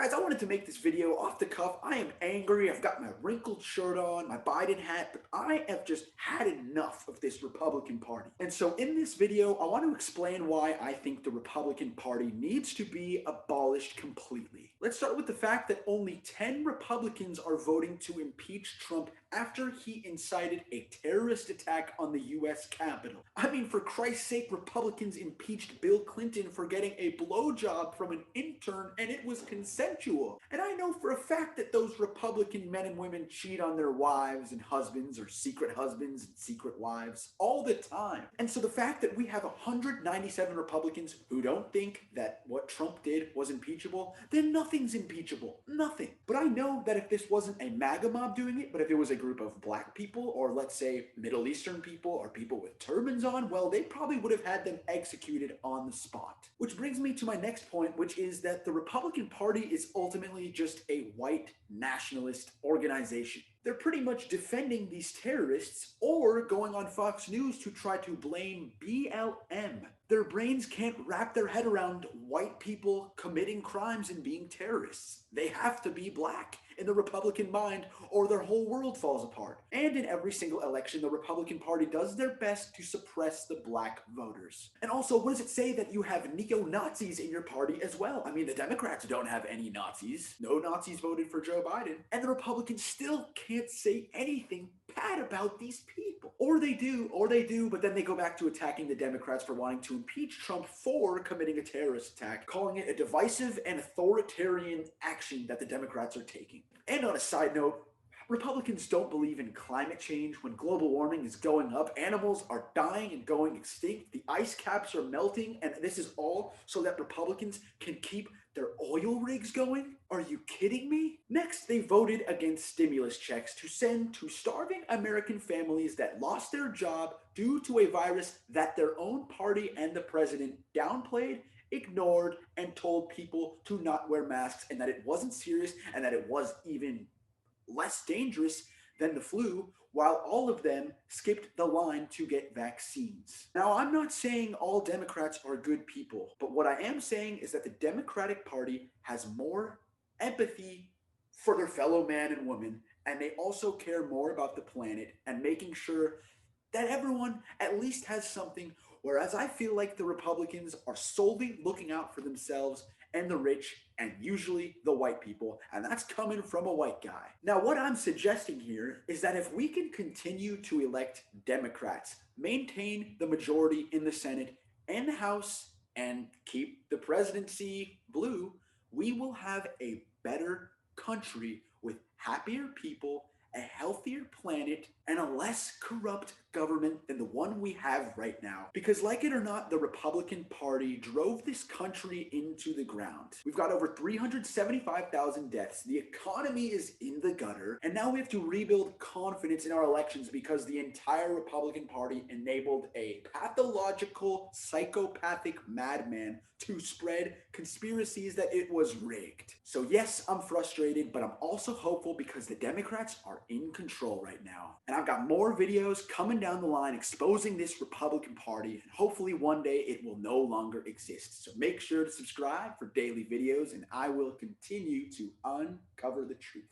Guys, I wanted to make this video off the cuff. I am angry. I've got my wrinkled shirt on, my Biden hat, but I have just had enough of this Republican Party. And so in this video, I want to explain why I think the Republican Party needs to be abolished completely. Let's start with the fact that only 10 Republicans are voting to impeach Trump after he incited a terrorist attack on the US Capitol. I mean, for Christ's sake, Republicans impeached Bill Clinton for getting a blowjob from an intern, and it was consensual. And I know for a fact that those Republican men and women cheat on their wives and husbands, or secret husbands and secret wives, all the time. And so the fact that we have 197 Republicans who don't think that what Trump did was impeachable, then nothing's impeachable. Nothing. But I know that if this wasn't a MAGA mob doing it, but if it was a group of black people, or let's say Middle Eastern people, or people with turbans on, well, they probably would have had them executed on the spot. Which brings me to my next point, which is that the Republican Party is ultimately just a white nationalist organization. They're pretty much defending these terrorists or going on Fox News to try to blame BLM. Their brains can't wrap their head around white people committing crimes and being terrorists. They have to be black in the Republican mind or their whole world falls apart. And in every single election, the Republican Party does their best to suppress the black voters. And also, what does it say that you have neo-Nazis in your party as well? I mean, the Democrats don't have any Nazis. No Nazis voted for Joe Biden. And the Republicans still can't say anything bad about these people. Or they do, but then they go back to attacking the Democrats for wanting to impeach Trump for committing a terrorist attack, calling it a divisive and authoritarian action that the Democrats are taking. And on a side note, Republicans don't believe in climate change. When global warming is going up, animals are dying and going extinct, the ice caps are melting, and this is all so that Republicans can keep their oil rigs going? Are you kidding me? Next, they voted against stimulus checks to send to starving American families that lost their job due to a virus that their own party and the president downplayed, ignored, and told people to not wear masks and that it wasn't serious and that it was even less dangerous than the flu, while all of them skipped the line to get vaccines. Now, I'm not saying all Democrats are good people, but what I am saying is that the Democratic Party has more empathy for their fellow man and woman, and they also care more about the planet and making sure that everyone at least has something, whereas I feel like the Republicans are solely looking out for themselves and the rich, and usually the white people, and that's coming from a white guy. Now, what I'm suggesting here is that if we can continue to elect Democrats, maintain the majority in the Senate and the House, and keep the presidency blue, we will have a better country with happier people, a healthier planet, and a less corrupt government than the one we have right now. Because like it or not, the Republican Party drove this country into the ground. We've got over 375,000 deaths. The economy is in the gutter. And now we have to rebuild confidence in our elections because the entire Republican Party enabled a pathological, psychopathic madman to spread conspiracies that it was rigged. So yes, I'm frustrated, but I'm also hopeful because the Democrats are in control right now. And I've got more videos coming down the line exposing this Republican Party, and hopefully one day it will no longer exist. So make sure to subscribe for daily videos, and I will continue to uncover the truth.